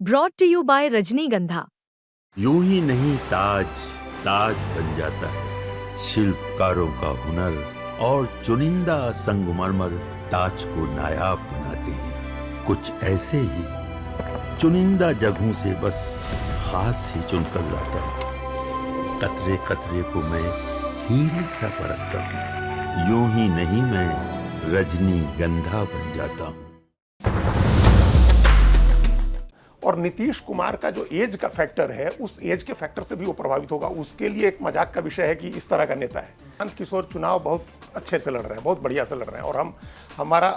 Brought to you bye रजनीगंधा। यूं ही नहीं ताज ताज बन जाता है, शिल्पकारों का हुनर और चुनिंदा संगमरमर ताज को नायाब बनाते हैं। कुछ ऐसे ही चुनिंदा जगहों से बस खास ही चुनकर लाता हूँ। कतरे कतरे को मैं हीरे सा परखता हूँ। यूं ही नहीं मैं रजनीगंधा बन जाता हूँ। और नीतीश कुमार का जो एज का फैक्टर है, उस एज के फैक्टर से भी वो प्रभावित होगा। उसके लिए एक मजाक का विषय है कि इस तरह का नेता है। प्रशांत किशोर चुनाव बहुत अच्छे से लड़ रहे हैं, बहुत बढ़िया से लड़ रहे हैं, और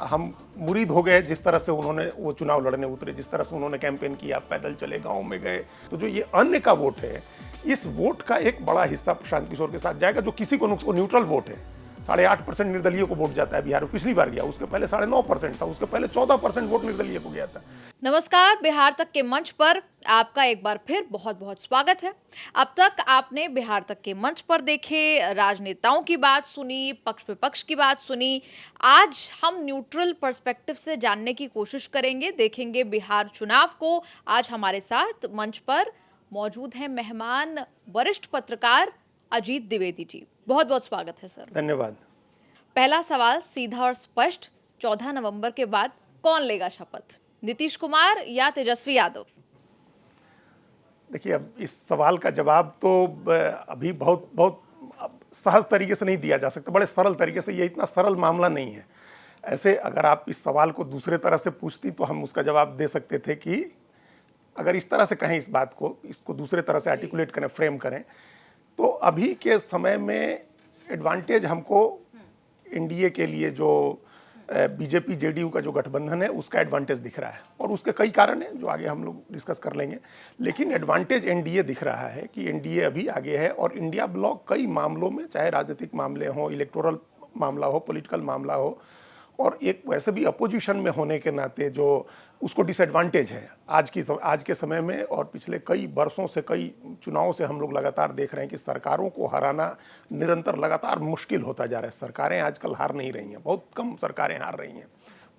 हम मुरीद हो गए जिस तरह से उन्होंने वो चुनाव लड़ने उतरे, जिस तरह से उन्होंने कैंपेन किया, पैदल चले, गाँव में गए। तो जो ये अन्य का वोट है, इस वोट का एक बड़ा हिस्सा प्रशांत किशोर के साथ जाएगा, जो किसी को न्यूट्रल वोट है। 8.5% निर्दलीय को वोट जाता है बिहार में। पिछली बार गया, उसके पहले 9.5% था, उसके पहले 14% वोट निर्दलीय को गया था। नमस्कार, बिहार तक के मंच पर आपका एक बार फिर बहुत बहुत स्वागत है। अब तक आपने बिहार तक के मंच पर देखे राजनेताओं की बात सुनी, पक्ष विपक्ष की बात सुनी। आज हम न्यूट्रल पर्सपेक्टिव से जानने की कोशिश करेंगे, देखेंगे बिहार चुनाव को। आज हमारे साथ मंच पर मौजूद हैं मेहमान, वरिष्ठ पत्रकार अजीत द्विवेदी जी। बहुत बहुत स्वागत है सर। धन्यवाद। पहला सवाल सीधा और स्पष्ट, 14 नवंबर के बाद कौन लेगा शपथ, नीतीश कुमार या तेजस्वी यादव? देखिए, अब इस सवाल का जवाब तो अभी बहुत सहज तरीके से नहीं दिया जा सकता, बड़े सरल तरीके से। ये इतना सरल मामला नहीं है। ऐसे अगर आप इस सवाल को दूसरे तरह से पूछती तो हम उसका जवाब दे सकते थे कि अगर इस तरह से कहें इस बात को, इसको दूसरे तरह से आर्टिकुलेट करें, फ्रेम करें, तो अभी के समय में एडवांटेज हमको एनडीए के लिए जो बीजेपी जेडीयू का जो गठबंधन है, उसका एडवांटेज दिख रहा है। और उसके कई कारण हैं जो आगे हम लोग डिस्कस कर लेंगे, लेकिन एडवांटेज एनडीए दिख रहा है कि एनडीए अभी आगे है। और इंडिया ब्लॉक कई मामलों में, चाहे राजनीतिक मामले हों, इलेक्टोरल मामला हो, पॉलिटिकल मामला हो, और एक वैसे भी अपोजिशन में होने के नाते जो उसको डिसएडवांटेज है आज के समय में। और पिछले कई वर्षों से, कई चुनावों से हम लोग लगातार देख रहे हैं कि सरकारों को हराना निरंतर लगातार मुश्किल होता जा रहा है। सरकारें आजकल हार नहीं रही हैं, बहुत कम सरकारें हार रही हैं।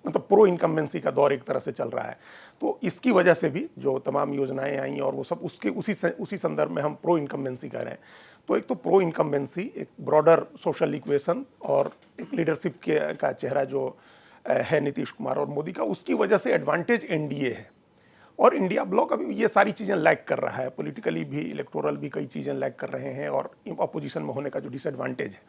मतलब प्रो इनकम्बेंसी का दौर एक तरह से चल रहा है। तो इसकी वजह से भी जो तमाम योजनाएं आई और वो सब उसी संदर्भ में हम प्रो इनकम्बेंसी कह रहे हैं। तो एक तो प्रो इनकम्बेंसी, एक ब्रॉडर सोशल इक्वेशन और एक लीडरशिप का चेहरा जो है नीतीश कुमार और मोदी का, उसकी वजह से एडवांटेज एनडीए है। और इंडिया ब्लॉक अभी ये सारी चीज़ें लैक कर रहा है, पॉलिटिकली भी, इलेक्टोरल भी कई चीज़ें लैक कर रहे हैं, और अपोजिशन में होने का जो डिसएडवांटेज है,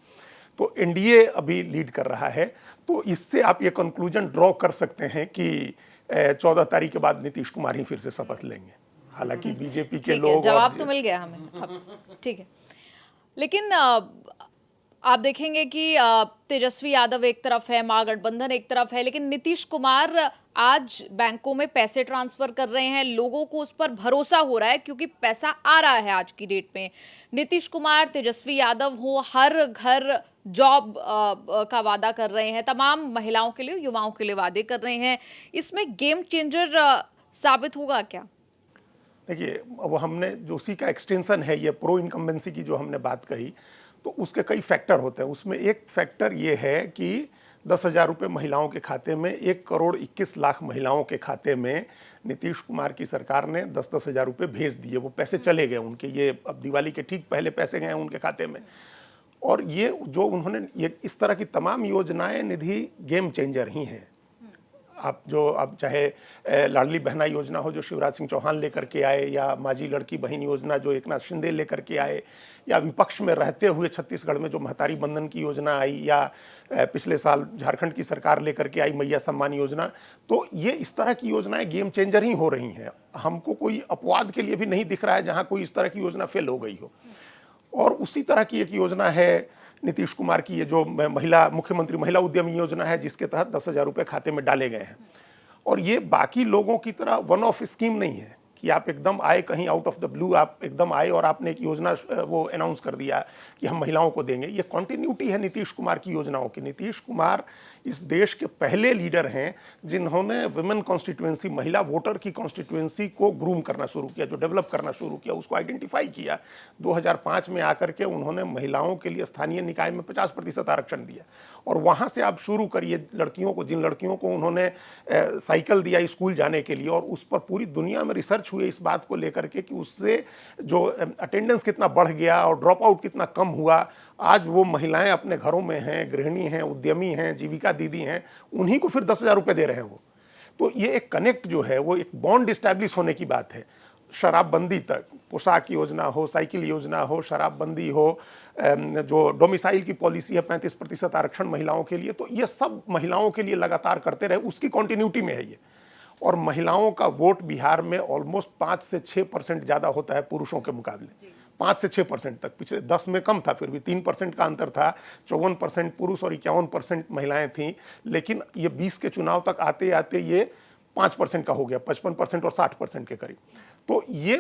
तो एनडीए अभी लीड कर रहा है। तो इससे आप ये कंक्लूजन ड्रॉ कर सकते हैं कि 14 तारीख के बाद नीतीश कुमार ही फिर से शपथ लेंगे। हालांकि बीजेपी के लोग, जवाब तो मिल गया हमें, ठीक है। लेकिन आप देखेंगे कि तेजस्वी यादव एक तरफ है, महागठबंधन एक तरफ है, लेकिन नीतीश कुमार आज बैंकों में पैसे ट्रांसफर कर रहे हैं। लोगों को उस पर भरोसा हो रहा है क्योंकि पैसा आ रहा है आज की डेट में। नीतीश कुमार, तेजस्वी यादव हो, हर घर जॉब का वादा कर रहे हैं, तमाम महिलाओं के लिए, युवाओं के लिए वादे कर रहे हैं। इसमें गेम चेंजर साबित होगा क्या? देखिए, अब हमने जो उसी का एक्सटेंशन है ये प्रो इनकम्बेंसी की जो हमने बात कही, तो उसके कई फैक्टर होते हैं। उसमें एक फैक्टर ये है कि 10,000 रुपये महिलाओं के खाते में, 1,21,00,000 महिलाओं के खाते में नीतीश कुमार की सरकार ने 10-10 हज़ार रुपये भेज दिए। वो पैसे चले गए उनके, ये अब दिवाली के ठीक पहले पैसे गए उनके खाते में। और ये जो उन्होंने ये इस तरह की तमाम योजनाएं, निधि गेम चेंजर ही हैं। अब चाहे लाडली बहना योजना हो जो शिवराज सिंह चौहान लेकर के आए, या माझी लड़की बहन योजना जो एकनाथ शिंदे लेकर के आए, या विपक्ष में रहते हुए छत्तीसगढ़ में जो महतारी बंधन की योजना आई, या पिछले साल झारखंड की सरकार लेकर के आई मैया सम्मान योजना। तो ये इस तरह की योजनाएं गेम चेंजर ही हो रही हैं। हमको कोई अपवाद के लिए भी नहीं दिख रहा है जहाँ कोई इस तरह की योजना फेल हो गई हो। और उसी तरह की एक योजना है नीतीश कुमार की, ये जो मुख्यमंत्री महिला उद्यमी योजना है, जिसके तहत 10,000 रुपये खाते में डाले गए हैं। और ये बाकी लोगों की तरह वन ऑफ स्कीम नहीं है कि आप एकदम आए कहीं आउट ऑफ द ब्लू, आप एकदम आए और आपने एक योजना वो अनाउंस कर दिया कि हम महिलाओं को देंगे। ये कॉन्टिन्यूटी है नीतीश कुमार की योजनाओं की। नीतीश कुमार इस देश के पहले लीडर हैं जिन्होंने वुमेन कॉन्स्टिट्यूएंसी, महिला वोटर की कॉन्स्टिट्यूएंसी को ग्रूम करना शुरू किया, जो डेवलप करना शुरू किया, उसको आइडेंटिफाई किया। 2005 में आकर के उन्होंने महिलाओं के लिए स्थानीय निकाय में 50% आरक्षण दिया। और वहाँ से आप शुरू करिए, लड़कियों को, जिन लड़कियों को उन्होंने साइकिल दिया स्कूल जाने के लिए, और उस पर पूरी दुनिया में रिसर्च रिसर्च हुए इस बात को लेकर के कि उससे जो अटेंडेंस कितना बढ़ गया और ड्रॉप आउट कितना कम हुआ, आज वो महिलाएं अपने घरों में हैं, गृहिणी हैं, उद्यमी हैं, जीविका दीदी हैं, उन्हीं को फिर 10,000 रुपये दे रहे हैं वो। तो ये एक कनेक्ट जो है वो एक बॉन्ड इस्टेब्लिश होने की बात है। शराबबंदी तक, पोशाक योजना हो, साइकिल योजना हो, शराबबंदी हो, जो डोमिसाइल की पॉलिसी है 35% आरक्षण महिलाओं के लिए, तो ये सब महिलाओं के लिए लगातार करते रहे, उसकी कॉन्टिन्यूटी में है ये। और महिलाओं का वोट बिहार में ऑलमोस्ट 5 से 6% ज़्यादा होता है पुरुषों के मुकाबले, 5 से 6% तक। पिछले 10 में कम था, फिर भी 3% का अंतर था। 54% पुरुष और 51% महिलाएं थीं, लेकिन ये 20 के चुनाव तक आते आते ये 5% का हो गया, 55% और 60% के करीब। तो ये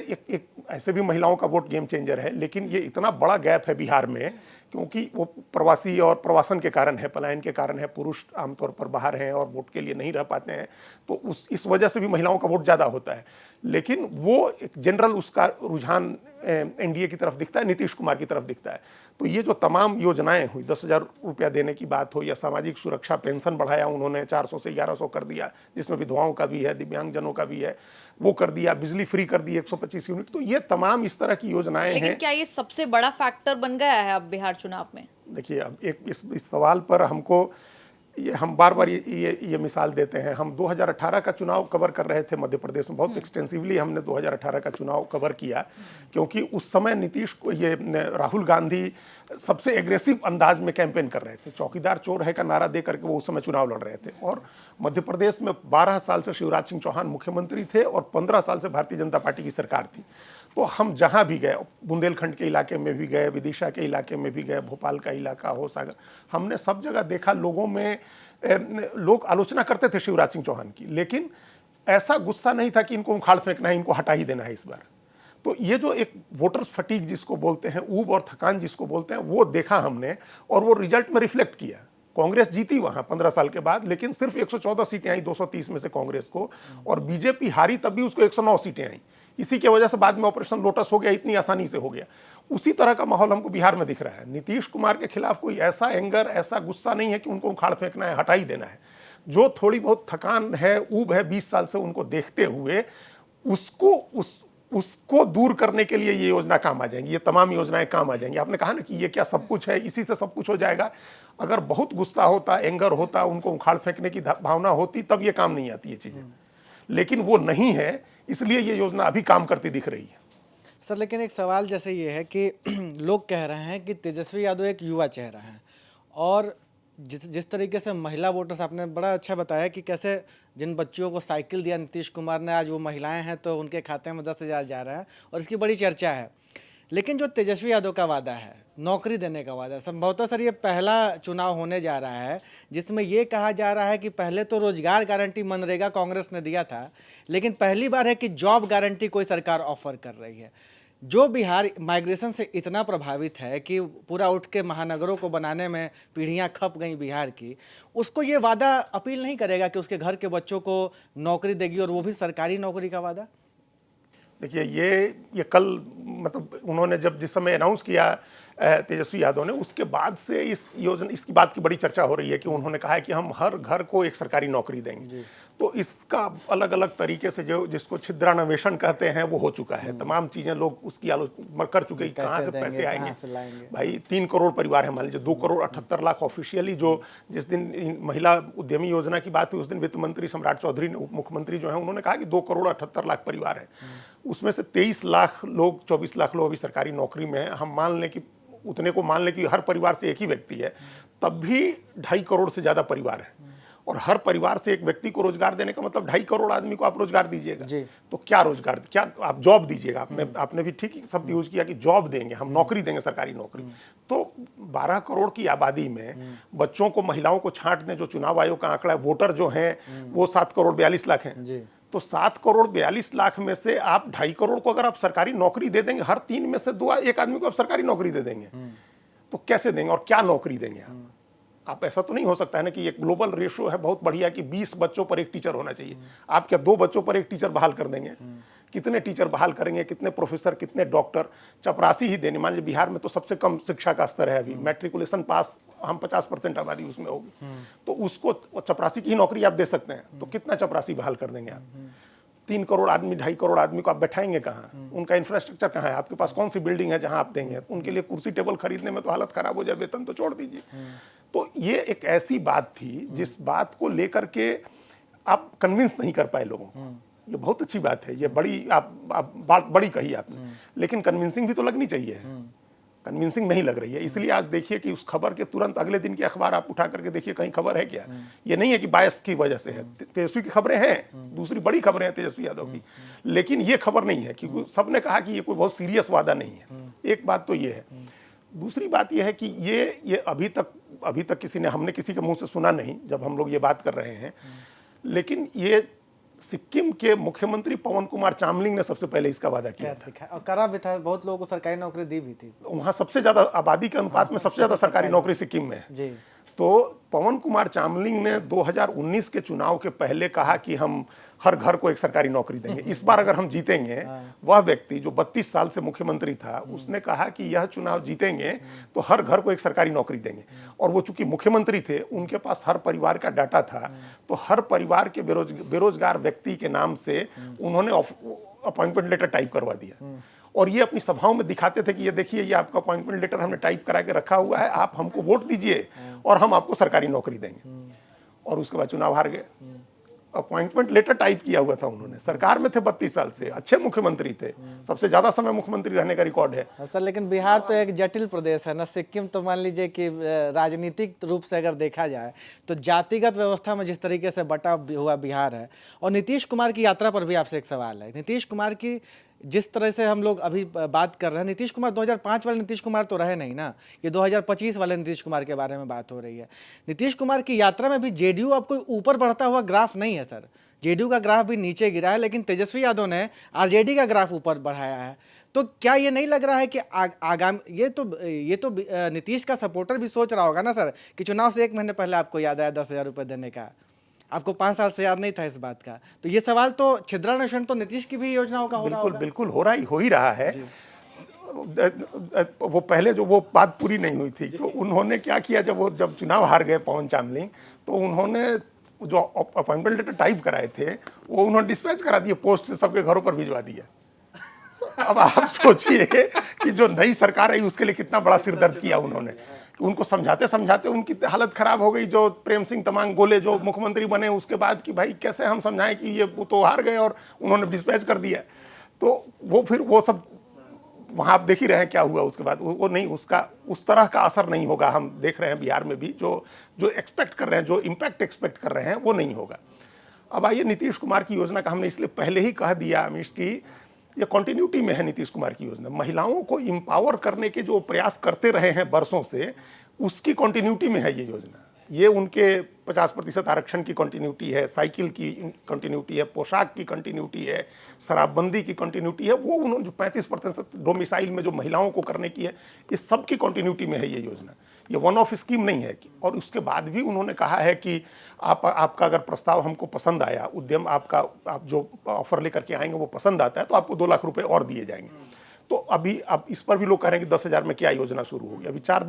एक ऐसे भी महिलाओं का वोट गेम चेंजर है, लेकिन ये इतना बड़ा गैप है बिहार में क्योंकि वो प्रवासी और प्रवासन के कारण है, पलायन के कारण है। पुरुष आमतौर पर बाहर हैं और वोट के लिए नहीं रह पाते हैं, तो इस वजह से भी महिलाओं का वोट ज़्यादा होता है। लेकिन वो एक जनरल उसका रुझान एनडीए की तरफ दिखता है, नीतीश कुमार की तरफ दिखता है। तो ये जो तमाम योजनाएं हुई, 10,000 रुपया देने की बात हो या सामाजिक सुरक्षा पेंशन बढ़ाया उन्होंने, 400 से 1100 कर दिया, जिसमें विधवाओं का भी है, दिव्यांगजनों का भी है, वो कर दिया, बिजली फ्री कर दी 125 यूनिट। तो ये तमाम इस तरह की योजनाएं हैं। लेकिन क्या ये सबसे बड़ा फैक्टर बन गया है अब बिहार चुनाव में? देखिए, अब एक इस सवाल पर हमको हम बार बार ये मिसाल देते हैं। हम 2018 का चुनाव कवर कर रहे थे मध्य प्रदेश में, बहुत एक्सटेंसिवली हमने 2018 का चुनाव कवर किया, क्योंकि उस समय राहुल गांधी सबसे एग्रेसिव अंदाज में कैंपेन कर रहे थे। चौकीदार चोर है का नारा दे करके वो उस समय चुनाव लड़ रहे थे। और मध्य प्रदेश में 12 साल से शिवराज सिंह चौहान मुख्यमंत्री थे और 15 साल से भारतीय जनता पार्टी की सरकार थी। तो हम जहाँ भी गए, बुंदेलखंड के इलाके में भी गए, विदिशा के इलाके में भी गए, भोपाल का इलाका हो, सागर, हमने सब जगह देखा लोगों में लोग आलोचना करते थे शिवराज सिंह चौहान की, लेकिन ऐसा गुस्सा नहीं था कि इनको उखाड़ फेंकना है, इनको हटा ही देना है इस बार। तो ये जो एक वोटर्स फटीग जिसको बोलते हैं, ऊब और थकान जिसको बोलते हैं, वो देखा हमने और वो रिजल्ट में रिफ्लेक्ट किया। कांग्रेस जीती वहां 15 साल के बाद, लेकिन सिर्फ 114 सीटें आई 230 में से कांग्रेस को, और बीजेपी हारी तब भी उसको 109 सीटें आई। इसी की वजह से बाद में ऑपरेशन लोटस हो गया, इतनी आसानी से हो गया। उसी तरह का माहौल हमको बिहार में दिख रहा है। नीतीश कुमार के खिलाफ कोई ऐसा एंगर, ऐसा गुस्सा नहीं है कि उनको उखाड़ फेंकना है, हटा ही देना है। जो थोड़ी बहुत थकान है, ऊब है 20 साल से उनको देखते हुए, उसको दूर करने के लिए ये योजना काम आ जाएंगी, ये तमाम योजनाएं काम आ जाएंगी। आपने कहा ना कि ये क्या सब कुछ है, इसी से सब कुछ हो जाएगा। अगर बहुत गुस्सा होता, एंगर होता, उनको उखाड़ फेंकने की भावना होती, तब ये काम नहीं आती ये चीजें, लेकिन वो नहीं है, इसलिए ये योजना अभी काम करती दिख रही है। सर, लेकिन एक सवाल जैसे ये है कि लोग कह रहे हैं कि तेजस्वी यादव एक युवा चेहरा है, और जिस तरीके से महिला वोटर्स, आपने बड़ा अच्छा बताया कि कैसे जिन बच्चियों को साइकिल दिया नीतीश कुमार ने, आज वो महिलाएं हैं तो उनके खाते में 10,000 जा रहा है और इसकी बड़ी चर्चा है। लेकिन जो तेजस्वी यादव का वादा है, नौकरी देने का वादा, संभवतः सर ये पहला चुनाव होने जा रहा है जिसमें ये कहा जा रहा है कि पहले तो रोजगार गारंटी मनरेगा कांग्रेस ने दिया था, लेकिन पहली बार है कि जॉब गारंटी कोई सरकार ऑफर कर रही है। जो बिहार माइग्रेशन से इतना प्रभावित है कि पूरा उठ के महानगरों को बनाने में पीढ़ियां खप गई बिहार की, उसको ये वादा अपील नहीं करेगा कि उसके घर के बच्चों को नौकरी देगी, और वो भी सरकारी नौकरी का वादा? देखिए, ये कल मतलब उन्होंने जिस समय अनाउंस किया तेजस्वी यादव ने, उसके बाद से इसकी बात की बड़ी चर्चा हो रही है कि उन्होंने कहा है कि हम हर घर को एक सरकारी नौकरी देंगे। तो इसका अलग अलग तरीके से जो जिसको छिद्रान्वेषण कहते हैं वो हो चुका है। तमाम चीजें लोग उसकी आलोचना कर चुके हैं, कहाँ से पैसे आएंगे। भाई 3 करोड़ परिवार है, मान लीजिए 2 करोड़ 78 लाख ऑफिशियली, जो जिस दिन महिला उद्यमी योजना की बात हुई उस दिन वित्त मंत्री सम्राट चौधरी ने, उप मुख्यमंत्री जो है, उन्होंने कहा कि 2 करोड़ 78 लाख परिवार है, उसमें से 23 लाख लोग, 24 लाख लोग अभी सरकारी नौकरी में है। हम मान लें कि उतने को मान लें कि हर परिवार से एक ही व्यक्ति है, तब भी 2.5 करोड़ से ज्यादा परिवार है, और हर परिवार से एक व्यक्ति को रोजगार देने का मतलब 2.5 करोड़ आदमी को आप रोजगार दीजिएगा। तो क्या रोजगार, क्या आप जॉब दीजिएगा? आपने भी ठीक शब्द यूज किया कि जॉब देंगे, हम नौकरी देंगे, सरकारी नौकरी। तो 12 करोड़ की आबादी में बच्चों को, महिलाओं को छांट दें, जो चुनाव आयोग का आंकड़ा है, वोटर जो हैं वो 7 करोड़ 42 लाख हैं। तो 7 करोड़ 42 लाख में से आप 2.5 करोड़ को अगर आप सरकारी नौकरी दे देंगे, हर 3 में से 2 एक आदमी को आप सरकारी नौकरी दे देंगे, तो कैसे देंगे और क्या नौकरी देंगे आप? ऐसा तो नहीं हो सकता है ना कि एक ग्लोबल रेशो है बहुत बढ़िया कि 20 बच्चों पर एक टीचर होना चाहिए। आप क्या 2 बच्चों पर एक टीचर बहाल कर देंगे? कितने टीचर बहाल करेंगे, कितने प्रोफेसर, कितने डॉक्टर? चपरासी ही देने, मान लीजिए बिहार में तो सबसे कम शिक्षा का स्तर है अभी, मैट्रिकुलेशन पास हम 50% आबादी उसमें होगी, तो उसको चपरासी की ही नौकरी आप दे सकते हैं, तो कितना चपरासी बहाल कर देंगे आप? 3 करोड़ आदमी 2.5 करोड़ आदमी को आप बैठाएंगे कहाँ? उनका इंफ्रास्ट्रक्चर कहाँ है? आपके पास कौन सी बिल्डिंग है जहाँ आप देंगे? उनके लिए कुर्सी टेबल खरीदने में तो हालत खराब हो जाए, वेतन तो छोड़ दीजिए। तो ये एक ऐसी बात थी जिस बात को लेकर के आप कन्विंस नहीं कर पाए लोगों को। ये बहुत अच्छी बात है, ये बड़ी आप बात बड़ी कही आपने, लेकिन कन्विंसिंग भी तो लगनी चाहिए। कन्विंसिंग नहीं लग रही है, इसलिए आज देखिए कि उस खबर के तुरंत अगले दिन की अखबार आप उठा करके देखिए, कहीं खबर है क्या? ये नहीं है कि बायस की वजह से है, तेजस्वी की खबरें हैं, दूसरी बड़ी खबरें हैं तेजस्वी यादव की, लेकिन ये खबर नहीं है, क्योंकि सबने कहा कि ये कोई बहुत सीरियस वादा नहीं है। एक बात तो ये है। दूसरी बात यह है कि ये अभी तक हमने किसी के मुंह से सुना नहीं जब हम लोग ये बात कर रहे हैं, लेकिन ये सिक्किम के मुख्यमंत्री पवन कुमार चामलिंग ने सबसे पहले इसका वादा किया था। और करा भी था, बहुत लोगों को सरकारी नौकरी दी भी थी। वहाँ सबसे ज्यादा आबादी के अनुपात में सबसे ज्यादा सरकारी नौकरी सिक्किम में है जी। तो पवन कुमार चामलिंग ने 2019 के चुनाव के पहले कहा कि हम हर घर को एक सरकारी नौकरी देंगे। इस बार अगर हम जीतेंगे, वह व्यक्ति जो 32 साल से मुख्यमंत्री था, उसने कहा कि यह चुनाव जीतेंगे तो हर घर को एक सरकारी नौकरी देंगे। और वो चूंकि मुख्यमंत्री थे, उनके पास हर परिवार का डाटा था, तो हर परिवार के बेरोजगार व्यक्ति के नाम से उन्होंने अपॉइंटमेंट लेटर टाइप करवा दिया। और ये अपनी सभाओं में दिखाते थे कि ये देखिए, ये आपका अपॉइंटमेंट लेटर हमने टाइप करा के रखा हुआ है, आप हमको वोट दीजिए और हम आपको सरकारी नौकरी देंगे। और उसके बाद चुनाव हार गए। अपॉइंटमेंट लेटर टाइप किया हुआ था उन्होंने, सरकार में थे 32 साल से, अच्छे मुख्यमंत्री थे, सबसे ज्यादा समय मुख्यमंत्री रहने का रिकॉर्ड है। सर, लेकिन बिहार तो एक जटिल प्रदेश है ना। सिक्किम तो मान लीजिए कि राजनीतिक रूप से अगर देखा जाए तो जातिगत व्यवस्था में जिस तरीके से बटा हुआ बिहार है। और नीतीश कुमार की यात्रा पर भी आपसे एक सवाल है। नीतीश कुमार की जिस तरह से हम लोग अभी बात कर रहे हैं, नीतीश कुमार 2005 वाले नीतीश कुमार तो रहे नहीं ना, ये 2025 वाले नीतीश कुमार के बारे में बात हो रही है। नीतीश कुमार की यात्रा में भी जेडीयू अब कोई ऊपर बढ़ता हुआ ग्राफ नहीं है सर, जेडीयू का ग्राफ भी नीचे गिरा है, लेकिन तेजस्वी यादव ने आरजेडी का ग्राफ ऊपर बढ़ाया है। तो क्या ये नहीं लग रहा है कि आगामी ये तो नीतीश का सपोर्टर भी सोच रहा होगा ना सर कि चुनाव से 1 महीने पहले आपको याद आया 10,000 रुपये देने का, आपको 5 साल से याद नहीं था इस बात का। तो ये सवाल तो छिद्रान्वेषण तो नीतीश की भी योजनाओं का हो रहा होगा। बिल्कुल हो ही रहा है। वो पहले जो वो बात पूरी नहीं हुई थी, तो उन्होंने क्या किया, जब चुनाव हार गए पवन चामलिंग, तो उन्होंने जो अपॉइंटमेंट लेटर टाइप कराए थे वो उन्होंने डिस्पैच करा दिए, पोस्ट से सबके घरों पर भिजवा दिया। अब आप सोचिए कि जो नई सरकार आई उसके लिए कितना बड़ा सिरदर्द किया उन्होंने। उनको समझाते समझाते उनकी हालत खराब हो गई। जो प्रेम सिंह तमांग गोले जो मुख्यमंत्री बने उसके बाद कि भाई कैसे हम समझाएं कि ये वो तो हार गए और उन्होंने डिस्पैच कर दिया। तो वो सब वहाँ आप देख ही रहे हैं क्या हुआ उसके बाद। वो नहीं, उसका उस तरह का असर नहीं होगा। हम देख रहे हैं बिहार में भी जो एक्सपेक्ट कर रहे हैं, जो इम्पैक्ट एक्सपेक्ट कर रहे हैं, वो नहीं होगा। अब आइए नीतीश कुमार की योजना का हमने इसलिए पहले ही कह दिया अमीश की ये कंटिन्यूटी में है। नीतीश कुमार की योजना महिलाओं को एम्पावर करने के जो प्रयास करते रहे हैं बरसों से, उसकी कंटिन्यूटी में है ये योजना। ये उनके 50% आरक्षण की कंटिन्यूटी है, साइकिल की कंटिन्यूटी है, पोशाक की कंटिन्यूटी है, शराबबंदी की कंटिन्यूटी है। वो उन्होंने जो 35% डोमिसाइल में जो महिलाओं को करने की है, इस सब की कंटिन्यूटी में है ये योजना। ये वन ऑफ स्कीम नहीं है। और उसके बाद भी उन्होंने कहा है कि आपका अगर प्रस्ताव हमको पसंद आया, उद्यम आप जो ऑफर लेकर के आएंगे वो पसंद आता है, तो आपको 2 लाख रुपए और दिए जाएंगे। तो अब इस पर भी लोग कह रहे हैं कि 10,000 में क्या योजना शुरू होगी। अभी 5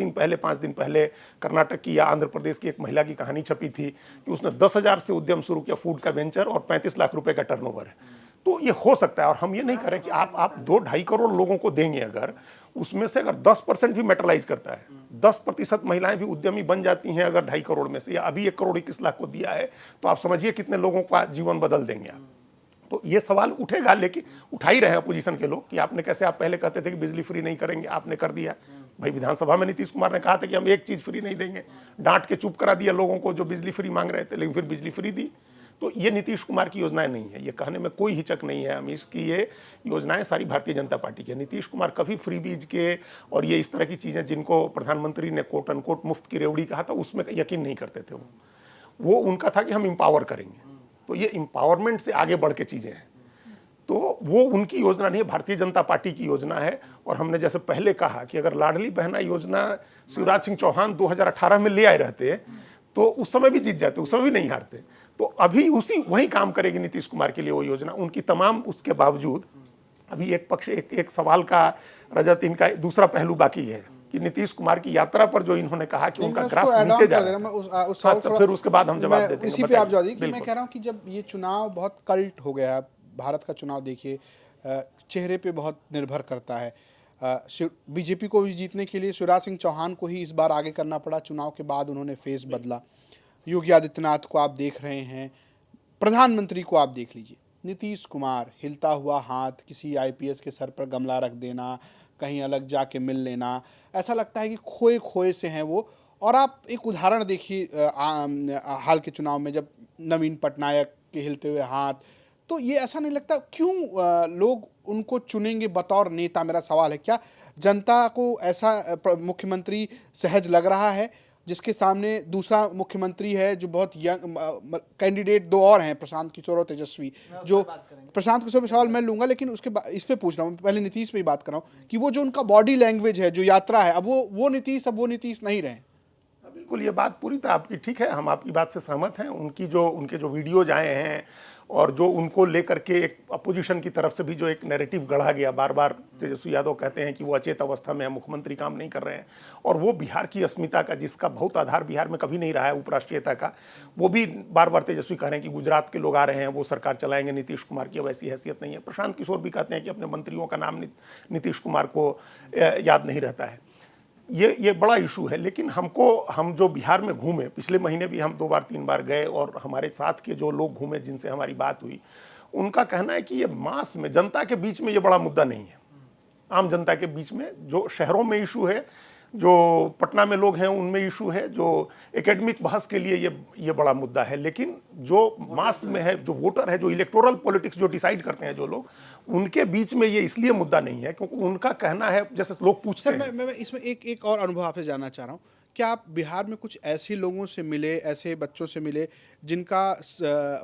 दिन पहले कर्नाटक की या आंध्र प्रदेश की एक महिला की कहानी छपी थी कि उसने 10,000 से उद्यम शुरू किया, फूड का वेंचर, और 35 लाख रुपए का टर्नओवर है। तो ये हो सकता है। और हम ये नहीं कह रहे कि आप 2-2.5 करोड़ लोगों को देंगे, अगर उसमें से अगर 10% भी मेटलाइज करता है, 10% महिलाएं भी उद्यमी बन जाती हैं अगर 2.5 करोड़ में से, या अभी 1 करोड़ 21 लाख को दिया है, तो आप समझिए कितने लोगों का जीवन बदल देंगे आप। तो ये सवाल उठेगा, लेकिन उठा ही रहे हैं अपोजिशन के लोग कि आपने कैसे, आप पहले कहते थे कि बिजली फ्री नहीं करेंगे, आपने कर दिया। भाई विधानसभा में नीतीश कुमार ने कहा था कि हम एक चीज फ्री नहीं देंगे, डांट के चुप करा दिया लोगों को जो बिजली फ्री मांग रहे थे, लेकिन फिर बिजली फ्री दी। तो ये नीतीश कुमार की योजनाएं नहीं है। ये कहने में कोई हिचक नहीं है अमीश की ये योजनाएं सारी भारतीय जनता पार्टी की है। नीतीश कुमार कभी फ्री बीज के और ये इस तरह की चीजें जिनको प्रधानमंत्री ने कोट अनकोट मुफ्त की रेवड़ी कहा था, उसमें यकीन नहीं करते थे। वो उनका था कि हम एम्पावर करेंगे। तो ये एम्पावरमेंट से आगे बढ़ के चीजें हैं। तो वो उनकी योजना नहीं है, भारतीय जनता पार्टी की योजना है। और हमने जैसे पहले कहा कि अगर लाडली बहना योजना शिवराज सिंह चौहान 2018 में ले आए रहते तो उस समय भी जीत जाते, उस समय भी नहीं हारते। तो अभी वही काम करेगी नीतीश कुमार के लिए वो योजना। उनकी तमाम उसके बावजूद अभी एक सवाल का रजत, इनका दूसरा पहलू बाकी है कि नीतीश कुमार की यात्रा पर जो इन्होंने कहा कि उनका ग्राफ नीचे जा रहा है, फिर उसके बाद हम जवाब देते हैं। इसी पे आप जवाब दीजिए कि मैं कह रहा हूं कि जब ये चुनाव बहुत कल्ट हो गया, भारत का चुनाव देखिए, चेहरे पे बहुत निर्भर करता है। बीजेपी को भी जीतने के लिए शिवराज सिंह चौहान को ही इस बार आगे करना पड़ा। चुनाव के बाद उन्होंने फेस बदला। योगी आदित्यनाथ को आप देख रहे हैं, प्रधानमंत्री को आप देख लीजिए, नीतीश कुमार हिलता हुआ हाथ, किसी आईपीएस के सर पर गमला रख देना, कहीं अलग जाके मिल लेना, ऐसा लगता है कि खोए खोए से हैं वो। और आप एक उदाहरण देखिए हाल के चुनाव में, जब नवीन पटनायक के हिलते हुए हाथ, तो ये ऐसा नहीं लगता क्यों लोग उनको चुनेंगे बतौर नेता? मेरा सवाल है, क्या जनता को ऐसा मुख्यमंत्री सहज लग रहा है, जिसके सामने दूसरा मुख्यमंत्री है जो बहुत यंग कैंडिडेट दो और हैं, प्रशांत किशोर और तेजस्वी, जो प्रशांत किशोर पे सवाल मैं लूंगा, लेकिन उसके बाद इस पे पूछ रहा हूँ, पहले नीतीश पे ही बात कर रहा हूँ कि वो जो उनका बॉडी लैंग्वेज है, जो यात्रा है, अब वो नीतीश नहीं रहे। बिल्कुल, ये बात पूरी तरह आपकी ठीक है, हम आपकी बात से सहमत हैं। उनके जो वीडियोज आए हैं और जो उनको लेकर के एक अपोजिशन की तरफ से भी जो एक नैरेटिव गढ़ा गया, बार बार तेजस्वी यादव कहते हैं कि वो अचेत अवस्था में है, मुख्यमंत्री काम नहीं कर रहे हैं, और वो बिहार की अस्मिता का, जिसका बहुत आधार बिहार में कभी नहीं रहा है, उपराष्ट्रीयता का, वो भी बार बार तेजस्वी कह रहे हैं कि गुजरात के लोग आ रहे हैं, वो सरकार चलाएंगे, नीतीश कुमार की अब ऐसी हैसियत नहीं है। प्रशांत किशोर भी कहते हैं कि अपने मंत्रियों का नाम नीतीश कुमार को याद नहीं रहता है। ये बड़ा इशू है। लेकिन हम जो बिहार में घूमे, पिछले महीने भी हम 2 बार 3 बार गए, और हमारे साथ के जो लोग घूमे, जिनसे हमारी बात हुई, उनका कहना है कि ये मास में, जनता के बीच में ये बड़ा मुद्दा नहीं है। आम जनता के बीच में जो शहरों में इशू है, जो पटना में लोग हैं उनमें इशू है, जो एकेडमिक बहस के लिए ये बड़ा मुद्दा है। लेकिन जो मास में है, जो वोटर है, जो इलेक्टोरल पॉलिटिक्स जो डिसाइड करते हैं जो लोग, उनके बीच में ये इसलिए मुद्दा नहीं है क्योंकि उनका कहना है, जैसे लोग पूछते हैं। मैं इसमें एक और अनुभव आपसे जानना चाह रहा हूँ, क्या आप बिहार में कुछ ऐसे लोगों से मिले, ऐसे बच्चों से मिले जिनका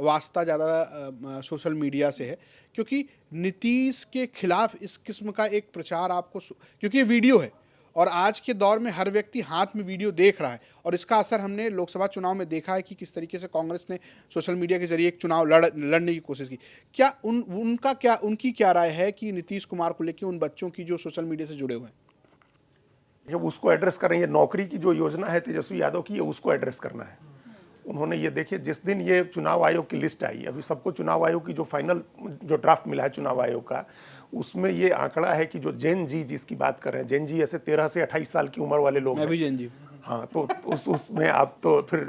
वास्ता ज़्यादा सोशल मीडिया से है? क्योंकि नीतीश के खिलाफ इस किस्म का एक प्रचार आपको, क्योंकि ये वीडियो है और आज के दौर में हर व्यक्ति हाथ में वीडियो देख रहा है, और इसका असर हमने लोकसभा चुनाव में देखा है कि किस तरीके से कांग्रेस ने सोशल मीडिया के जरिए एक चुनाव लड़ने की कोशिश की। क्या उनकी क्या राय है कि नीतीश कुमार को लेकर, उन बच्चों की जो सोशल मीडिया से जुड़े हुए हैं? जब उसको एड्रेस कर रहे हैं, नौकरी की जो योजना है तेजस्वी यादव की, ये उसको एड्रेस करना है। उन्होंने ये देखिए, जिस दिन ये चुनाव आयोग की लिस्ट आई, अभी सबको चुनाव आयोग की जो फाइनल जो ड्राफ्ट मिला है चुनाव आयोग का, उसमें ये आंकड़ा है कि जो जेन जी जिसकी बात कर रहे हैं, जेन जी ऐसे 13 से 28 साल की उम्र वाले लोग हैं। मैं भी जेन जी। हाँ, तो उसमें आप तो फिर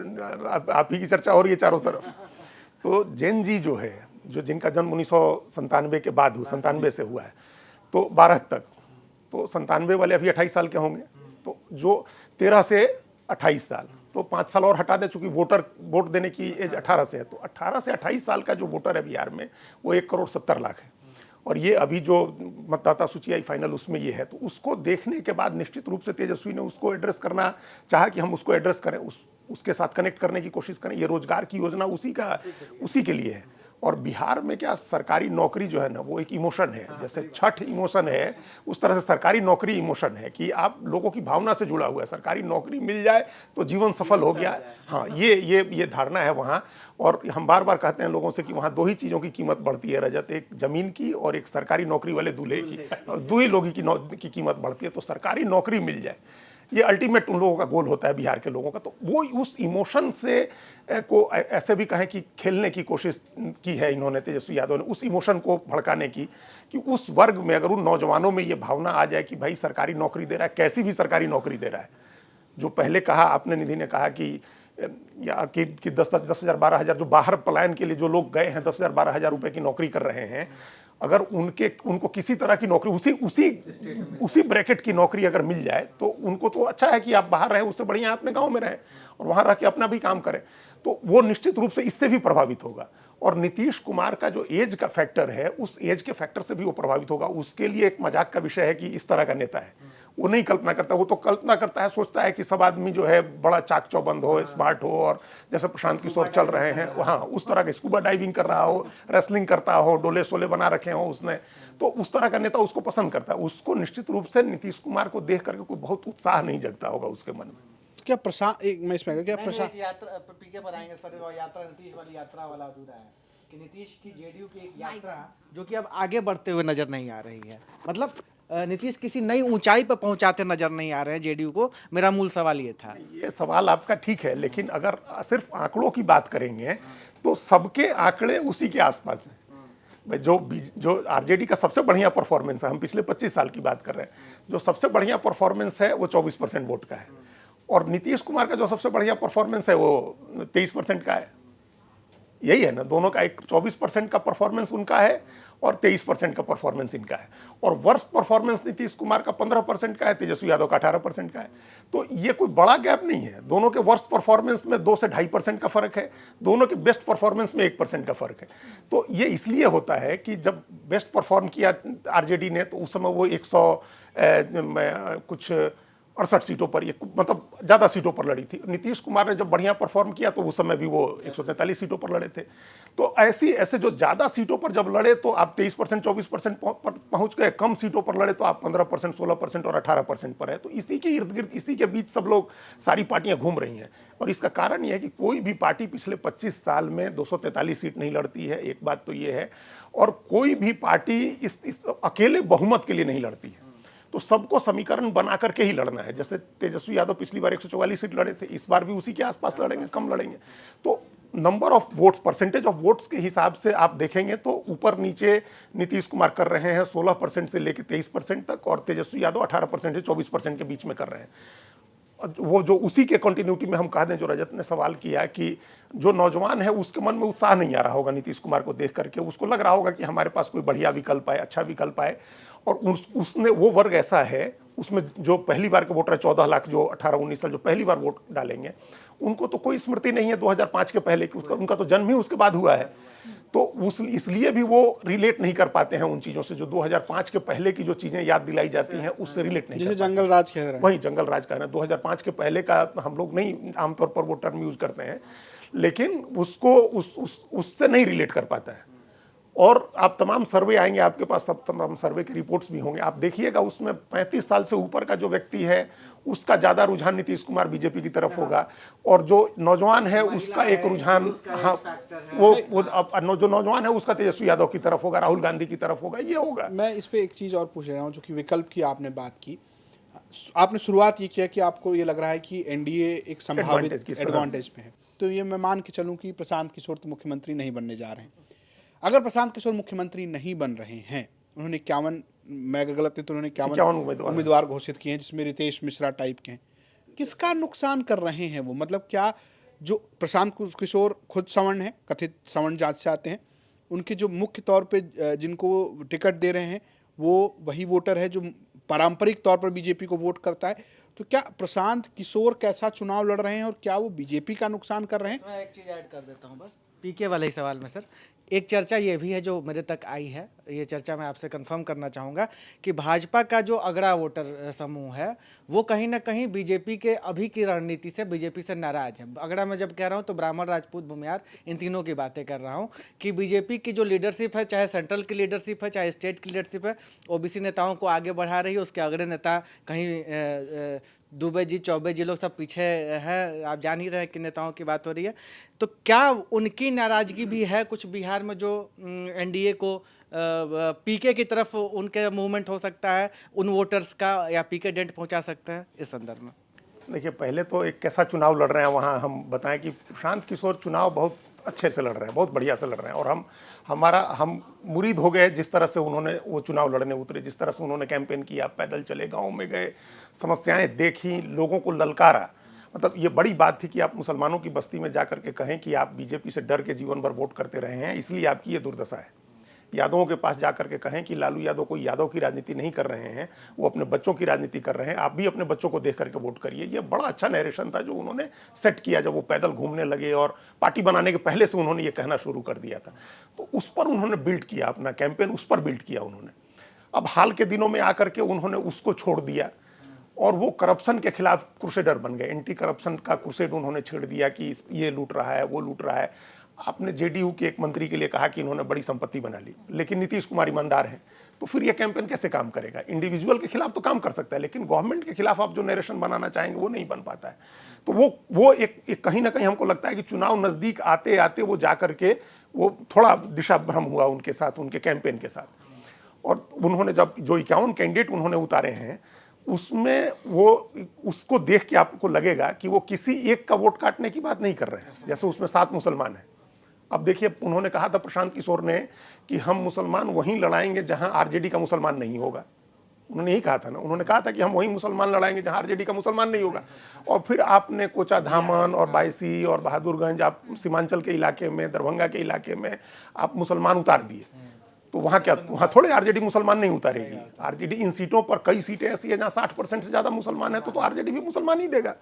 आप ही की चर्चा हो रही है चारों तरफ। तो जेन जी जो है, जो जिनका जन्म 1997 के बाद हुआ, 97 से हुआ है, तो 12 तक, तो 97 वाले अभी 28 साल के होंगे, तो जो 13 से 28 साल, तो 5 साल और हटा दें, चूंकि वोट देने की एज 18 से है, तो 18 से 28 साल का जो वोटर है बिहार में, वो 1,70,00,000 है। और ये अभी जो मतदाता सूची आई फाइनल, उसमें ये है। तो उसको देखने के बाद निश्चित रूप से तेजस्वी ने उसको एड्रेस करना चाहा कि हम उसको एड्रेस करें, उसके साथ कनेक्ट करने की कोशिश करें। ये रोजगार की योजना उसी के लिए है। और बिहार में क्या, सरकारी नौकरी जो है ना, वो एक इमोशन है, जैसे छठ इमोशन है, उस तरह से सरकारी नौकरी इमोशन है कि आप लोगों की भावना से जुड़ा हुआ है। सरकारी नौकरी मिल जाए तो जीवन सफल हो गया। हाँ, ये धारणा है वहाँ। और हम बार बार कहते हैं लोगों से कि वहाँ 2 ही चीज़ों की कीमत बढ़ती है रजत, एक जमीन की और एक सरकारी नौकरी वाले दूल्हे की, 2 ही लोगों की कीमत बढ़ती है। तो सरकारी नौकरी मिल जाए, ये अल्टीमेट उन लोगों का गोल होता है बिहार के लोगों का। तो वो उस इमोशन से को ऐसे भी कहें कि खेलने की कोशिश की है इन्होंने, तेजस्वी यादव ने, उस इमोशन को भड़काने की, कि उस वर्ग में, अगर उन नौजवानों में ये भावना आ जाए कि भाई सरकारी नौकरी दे रहा है, कैसी भी सरकारी नौकरी दे रहा है, जो पहले कहा आपने, निधि ने कहा कि 10,000 12,000 जो बाहर पलायन के लिए जो लोग गए हैं, 10,000 12,000 रुपए की नौकरी कर रहे हैं, अगर उनको किसी तरह की नौकरी, उसी ब्रैकेट की नौकरी अगर मिल जाए, तो उनको तो अच्छा है कि आप बाहर रहें, उससे बढ़िया अपने गांव में रहें और वहां रह के अपना भी काम करें। तो वो निश्चित रूप से इससे भी प्रभावित होगा। और नीतीश कुमार का जो एज का फैक्टर है, उस एज के फैक्टर से भी वो प्रभावित होगा। उसके लिए एक मजाक का विषय है कि इस तरह का नेता है। वो नहीं कल्पना करता, वो तो कल्पना करता है, सोचता है कि सब आदमी जो है बड़ा चाक चौबंद हो, स्मार्ट हो, और जैसे प्रशांत किशोर चल रहे हैं वहाँ उस तरह का, स्कूबा डाइविंग कर रहा हो, रेसलिंग करता हो, डोले सोले बना रखे हो उसने, तो उस तरह का नेता उसको पसंद करता है। उसको निश्चित रूप से नीतीश कुमार को देख करके कोई बहुत उत्साह नहीं जगता होगा उसके मन में। क्या प्रशांत, एक मैं इसमें क्या प्रशांत यात्रा पीके बताएंगे सर, और यात्रा नीतीश वाली यात्रा वाला अधूरा है कि नीतीश की जेडीयू की एक यात्रा जो कि अब आगे बढ़ते हुए नजर नहीं आ रही है, मतलब नीतीश किसी नई ऊंचाई पर पहुंचाते नजर नहीं आ रहे हैं जेडीयू को। मेरा मूल सवाल ये था। ये सवाल आपका ठीक है, लेकिन अगर सिर्फ आंकड़ों की बात करेंगे तो सबके आंकड़े उसी के आसपास हैं। भाई जो आरजेडी का सबसे बढ़िया परफॉर्मेंस है, हम पिछले 25 साल की बात कर रहे हैं, जो सबसे बढ़िया परफॉर्मेंस है वो 24% वोट का है, और नीतीश कुमार का जो सबसे बढ़िया परफॉर्मेंस है वो 23% का है। यही है ना, दोनों का एक 24% का परफॉर्मेंस उनका है और 23% का परफॉर्मेंस इनका है, और वर्स्ट परफॉर्मेंस नीतीश कुमार का 15% का है, तेजस्वी यादव का 18% का है। तो ये कोई बड़ा गैप नहीं है, दोनों के वर्स्ट परफॉर्मेंस में 2 से 2.5% का फर्क है, दोनों के बेस्ट परफॉर्मेंस में 1% का फर्क है। तो ये इसलिए होता है कि जब बेस्ट परफॉर्म किया आरजेडी ने तो उस समय वो 68 सीटों पर, ये मतलब ज़्यादा सीटों पर लड़ी थी। नीतीश कुमार ने जब बढ़िया परफॉर्म किया तो उस समय भी वो 143 सीटों पर लड़े थे। तो ऐसे जो ज़्यादा सीटों पर जब लड़े तो आप 23% 24% पर पहुँच गए, कम सीटों पर लड़े तो आप 15% 16% और 18% पर है। तो इसी के इर्द गिर्द, इसी के बीच सब लोग, सारी पार्टियां घूम रही हैं, और इसका कारण ये है कि कोई भी पार्टी पिछले 25 साल में 243 सीट नहीं लड़ती है, एक बात तो ये है, और कोई भी पार्टी इस अकेले बहुमत के लिए नहीं लड़ती है। तो सबको समीकरण बना करके ही लड़ना है। जैसे तेजस्वी यादव पिछली बार 144 सीट लड़े थे, इस बार भी उसी के आसपास लड़ेंगे, कम लड़ेंगे। तो number of votes, percentage of votes के हिसाब से आप देखेंगे तो ऊपर नीचे नीतीश कुमार कर रहे हैं 16% से लेकर 23% तक, और तेजस्वी यादव 18% से 24% के बीच में कर रहे हैं। वो जो उसी के कंटिन्यूटी में हम कह दें, जो रजत ने सवाल किया कि जो नौजवान है उसके मन में उत्साह नहीं आ रहा होगा नीतीश कुमार को देख करके, उसको लग रहा होगा कि हमारे पास कोई बढ़िया विकल्प आए, अच्छा विकल्प आए, और उसने, वो वर्ग ऐसा है उसमें जो पहली बार के वोटर है 14 लाख, जो 18-19 साल जो पहली बार वोट डालेंगे, उनको तो कोई स्मृति नहीं है 2005 के पहले की, उनका तो जन्म ही उसके बाद हुआ है। तो इसलिए भी वो रिलेट नहीं कर पाते हैं उन चीज़ों से, जो 2005 के पहले की जो चीज़ें याद दिलाई जाती हैं उससे रिलेट नहीं, जैसे जंगल राज कह रहे हैं, वही जंगल राज कह रहे हैं। 2005 के पहले का हम लोग नहीं आमतौर पर वो टर्म यूज करते हैं, लेकिन उसको उससे नहीं रिलेट कर पाता है। और आप तमाम सर्वे आएंगे आपके पास, सब तमाम सर्वे की रिपोर्ट्स भी होंगे, आप देखिएगा उसमें 35 साल से ऊपर का जो व्यक्ति है उसका ज़्यादा रुझान नीतीश कुमार बीजेपी की तरफ होगा, और जो नौजवान है उसका एक रुझान, हाँ, वो जो नौजवान है उसका तेजस्वी यादव की तरफ होगा, राहुल गांधी की तरफ होगा, ये होगा। मैं इस पे एक चीज़ और पूछ रहा हूँ, जो कि विकल्प की आपने बात की, आपने शुरुआत ये किया कि आपको ये लग रहा है कि एनडीए एक संभावित एडवांटेज पे है। तो ये मैं मान के चलूँ कि प्रशांत किशोर तो मुख्यमंत्री नहीं बनने जा रहे हैं। अगर प्रशांत किशोर मुख्यमंत्री नहीं बन रहे हैं, उन्होंने 51, मैं अगर गलत है तो उन्होंने 51 उम्मीदवार घोषित किए हैं, जिसमें रितेश मिश्रा टाइप के हैं, किसका नुकसान कर रहे हैं वो? मतलब क्या जो प्रशांत किशोर खुद सवर्ण है, कथित सवर्ण जात से आते हैं, उनके जो मुख्य तौर पे जिनको टिकट दे रहे हैं वो वही वोटर है जो पारंपरिक तौर पर बीजेपी को वोट करता है। तो क्या प्रशांत किशोर कैसा चुनाव लड़ रहे हैं और क्या वो बीजेपी का नुकसान कर रहे हैं? मैं एक चीज़ ऐड कर देता हूँ बस, पीके वाले ही सवाल में सर। एक चर्चा ये भी है जो मेरे तक आई है, ये चर्चा मैं आपसे कंफर्म करना चाहूँगा कि भाजपा का जो अगड़ा वोटर समूह है वो कहीं ना कहीं बीजेपी के अभी की रणनीति से, बीजेपी से नाराज़ है। अगड़ा मैं जब कह रहा हूँ तो ब्राह्मण, राजपूत, भूमियार, इन तीनों की बातें कर रहा हूँ कि बीजेपी की जो लीडरशिप है, चाहे सेंट्रल की लीडरशिप है, चाहे स्टेट की लीडरशिप है, ओबीसी नेताओं को आगे बढ़ा रही है। उसके अगड़े नेता कहीं दुबे जी, चौबे जी लोग सब पीछे हैं, आप जान ही रहे हैं कि नेताओं की बात हो रही है। तो क्या उनकी नाराज़गी भी है कुछ बिहार में, जो एनडीए को पीके की तरफ उनके मूवमेंट हो सकता है, उन वोटर्स का, या पीके डेंट पहुंचा सकते हैं इस संदर्भ में? देखिए, पहले तो एक कैसा चुनाव लड़ रहे हैं वहाँ हम बताएं कि प्रशांत किशोर चुनाव बहुत अच्छे से लड़ रहे हैं, बहुत बढ़िया से लड़ रहे हैं, और हम मुरीद हो गए जिस तरह से उन्होंने वो चुनाव लड़ने उतरे, जिस तरह से उन्होंने कैंपेन किया, पैदल चले, गाँव में गए, समस्याएं देखी, लोगों को ललकारा। मतलब ये बड़ी बात थी कि आप मुसलमानों की बस्ती में जा करके कहें कि आप बीजेपी से डर के जीवन भर वोट करते रहे हैं, इसलिए आपकी ये दुर्दशा है। यादवों के पास जा करके कहें कि लालू यादव कोई यादव की राजनीति नहीं कर रहे हैं, वो अपने बच्चों की राजनीति कर रहे हैं, आप भी अपने बच्चों को देख करके वोट करिए। ये बड़ा अच्छा नैरेशन था जो उन्होंने सेट किया जब वो पैदल घूमने लगे, और पार्टी बनाने के पहले से उन्होंने ये कहना शुरू कर दिया था। तो उस पर उन्होंने बिल्ड किया अपना कैंपेन, उस पर बिल्ड किया उन्होंने। अब हाल के दिनों में आकर के उन्होंने उसको छोड़ दिया, और वो करप्शन के खिलाफ क्रूसेडर बन गए। एंटी करप्शन का क्रूसेड उन्होंने छेड़ दिया कि ये लूट रहा है, वो लूट रहा है। आपने जेडीयू के एक मंत्री के लिए कहा कि इन्होंने बड़ी संपत्ति बना ली, लेकिन नीतीश कुमार ईमानदार है, तो फिर ये कैंपेन कैसे काम करेगा? इंडिविजुअल के खिलाफ तो काम कर सकता है, लेकिन गवर्नमेंट के खिलाफ आप जो नरेशन बनाना चाहेंगे वो नहीं बन पाता है। तो वो एक कहीं ना कहीं हमको लगता है कि चुनाव नज़दीक आते आते वो जा करके वो थोड़ा दिशा भ्रम हुआ उनके साथ, उनके कैंपेन के साथ। और उन्होंने जब जो 51 कैंडिडेट उन्होंने उतारे हैं, उसमें वो उसको देख के आपको लगेगा कि वो किसी एक का वोट काटने की बात नहीं कर रहे हैं। जैसे उसमें 7 मुसलमान हैं, अब देखिए, उन्होंने कहा था प्रशांत किशोर ने कि हम मुसलमान वहीं लड़ाएंगे जहां आरजेडी का मुसलमान नहीं होगा। उन्होंने यही कहा था ना, उन्होंने कहा था कि हम वहीं मुसलमान लड़ाएंगे जहां आरजेडी का मुसलमान नहीं होगा। और फिर आपने कोचाधामन और बायसी और बहादुरगंज, आप सीमांचल के इलाके में, दरभंगा के इलाके में आप मुसलमान उतार दिए। तो वहाँ क्या, वहाँ थोड़े आरजेडी मुसलमान नहीं उतारेगी। आरजेडी इन सीटों पर, कई सीटें ऐसी है जहाँ 60% से ज़्यादा मुसलमान है, तो आरजेडी भी मुसलमान ही देगा।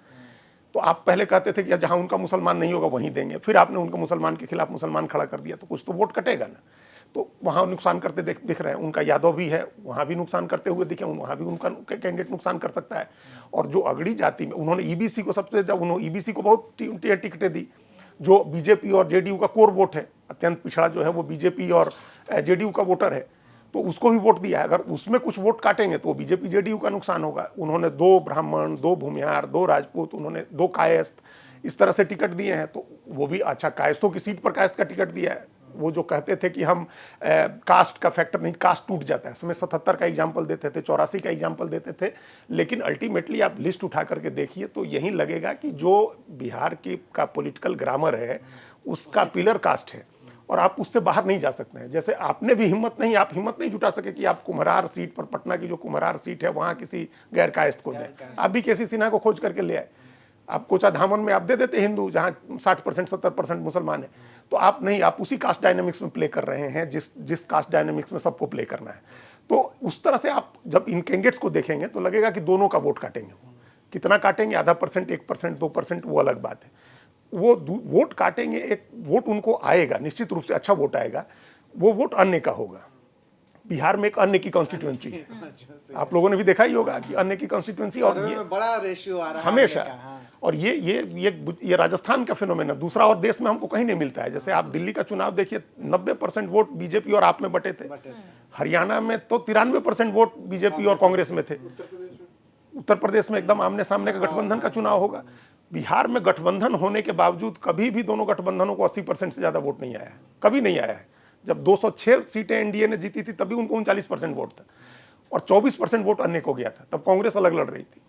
तो आप पहले कहते थे कि जहाँ उनका मुसलमान नहीं होगा वहीं देंगे, फिर आपने उनका मुसलमान के खिलाफ मुसलमान खड़ा कर दिया, तो कुछ तो वोट कटेगा ना। तो वहाँ नुकसान करते दिख रहे हैं। उनका यादव भी है, वहाँ भी नुकसान करते हुए दिखे, वहाँ भी उनका कैंडिडेट नुकसान कर सकता है। और जो अगड़ी जाति में उन्होंने ईबीसी को सबसे ज़्यादा, उन्होंने ईबीसी को बहुत टिकटें दी, जो बीजेपी और जेडीयू का कोर वोट है। अत्यंत पिछड़ा जो है वो बीजेपी और जेडीयू का वोटर है, तो उसको भी वोट दिया है। अगर उसमें कुछ वोट काटेंगे तो बीजेपी जेडीयू का नुकसान होगा। उन्होंने 2 ब्राह्मण, 2 भूमिहार, 2 राजपूत, उन्होंने 2 कायस्थ, इस तरह से टिकट दिए हैं। तो वो भी अच्छा, कायस्थों की सीट पर कायस्थ का टिकट दिया है। वो जो कहते थे कि हम कास्ट का फैक्टर नहीं, कास्ट टूट जाता है, इसमें 77 का एग्जाम्पल देते थे, 84 का एग्जाम्पल देते थे। लेकिन अल्टीमेटली आप लिस्ट उठा करके देखिए तो यही लगेगा कि जो बिहार की का पॉलिटिकल ग्रामर है उसका पिलर कास्ट है, और आप उससे बाहर नहीं जा सकते हैं। जैसे आपने भी आप हिम्मत नहीं जुटा सके कि आप कुम्हरार सीट पर, पटना की जो कुम्हरार सीट है वहाँ किसी गैर कायस्थ को दें। आप भी केसी सिन्हा को खोज करके ले आए। आप कोचाधामन में आप दे देते हिंदू, जहाँ 60% 70% मुसलमान है। तो आप नहीं, आप उसी कास्ट डायनेमिक्स में प्ले कर रहे हैं जिस कास्ट डायनेमिक्स में सबको प्ले करना है। तो उस तरह से आप जब इन कैंडिडेट्स को देखेंगे तो लगेगा कि दोनों का वोट काटेंगे। कितना काटेंगे, आधा %, 1%, 2%, वो अलग बात है। वो वोट काटेंगे, एक वोट उनको आएगा, निश्चित रूप से अच्छा वोट आएगा। वो वोट अन्य का होगा। बिहार में एक अन्य की कॉन्स्टिट्यूएंसी है, आप लोगों ने भी देखा ही होगा कि अन्य की कॉन्स्टिट्यूएंसी, और ये बड़ा रेशियो आ रहा है हमेशा। हाँ। और ये राजस्थान का फिनोमेना दूसरा और देश में हमको कहीं नहीं मिलता है। जैसे आप दिल्ली का चुनाव देखिए, 90% वोट बीजेपी और आप में बटे थे। हरियाणा में तो 93% वोट बीजेपी और कांग्रेस में थे। उत्तर प्रदेश में एकदम आमने सामने का गठबंधन का चुनाव होगा। बिहार में गठबंधन होने के बावजूद कभी भी दोनों गठबंधनों को 80% से ज्यादा वोट नहीं आया है, कभी नहीं आया है। जब 206 सीटें एनडीए ने जीती थी तभी उनको 39% वोट था, और 24% वोट अन्य को गया था। तब कांग्रेस अलग लड़ रही थी,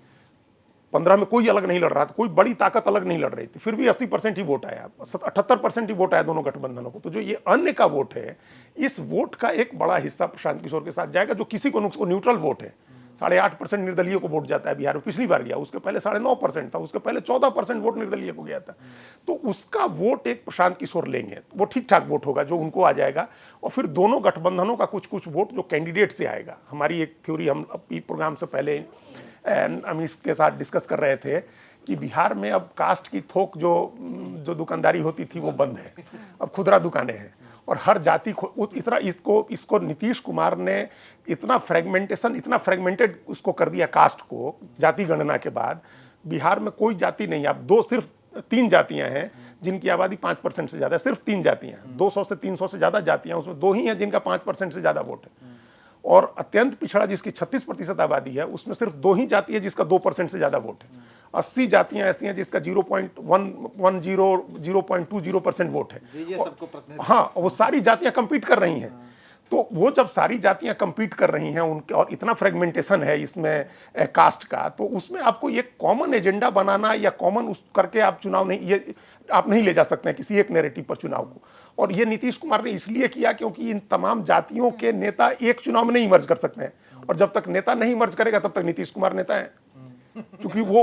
15 में कोई अलग नहीं लड़ रहा था, कोई बड़ी ताकत अलग नहीं लड़ रही थी, फिर भी 80% ही वोट आया, 78% ही वोट आया दोनों गठबंधनों को। तो जो ये अन्य का वोट है, इस वोट का एक बड़ा हिस्सा प्रशांत किशोर के साथ जाएगा, जो किसी को न्यूट्रल वोट है। 8.5% निर्दलीय को वोट जाता है बिहार में, पिछली बार गया, उसके पहले 9.5% था, उसके पहले 14% वोट निर्दलीय को गया था। तो उसका वोट एक प्रशांत किशोर लेंगे, वो ठीक ठाक वोट होगा जो उनको आ जाएगा। और फिर दोनों गठबंधनों का कुछ कुछ वोट जो कैंडिडेट से आएगा। हमारी एक थ्योरी, हम प्रोग्राम से पहले हम इसके साथ डिस्कस कर रहे थे कि बिहार में अब कास्ट की थोक जो दुकानदारी होती थी वो बंद है, अब खुदरा दुकानें हैं, और हर जाति इतना इसको नीतीश कुमार ने इतना फ्रेगमेंटेड उसको कर दिया कास्ट को। जाति गणना के बाद बिहार में कोई जाति नहीं, अब सिर्फ 3 जातियां हैं जिनकी आबादी 5% से ज्यादा है, सिर्फ 3 जातियां हैं। 200 से 300 से ज्यादा जातियां, उसमें 2 ही हैं जिनका 5% से ज्यादा वोट है। और अत्यंत पिछड़ा जिसकी 36% आबादी है, उसमें सिर्फ 2 ही जाति है जिसका 2% से ज्यादा वोट है। 80 जातियां ऐसी हैं जिसका 0.20% वोट है। हाँ, वो सारी जातियां कंपीट कर रही हैं। तो वो जब सारी जातियां कंपीट कर रही हैं उनके, और इतना फ्रेगमेंटेशन है इसमें कास्ट का, तो उसमें आपको ये कॉमन एजेंडा बनाना या कॉमन उस करके आप चुनाव नहीं ले जा सकते हैं किसी एक नैरेटिव पर चुनाव को। और ये नीतीश कुमार ने इसलिए किया क्योंकि इन तमाम जातियों के नेता एक चुनाव में नहीं मर्ज कर सकते हैं, और जब तक नेता नहीं मर्ज करेगा तब तक नीतीश कुमार नेता है, क्योंकि वो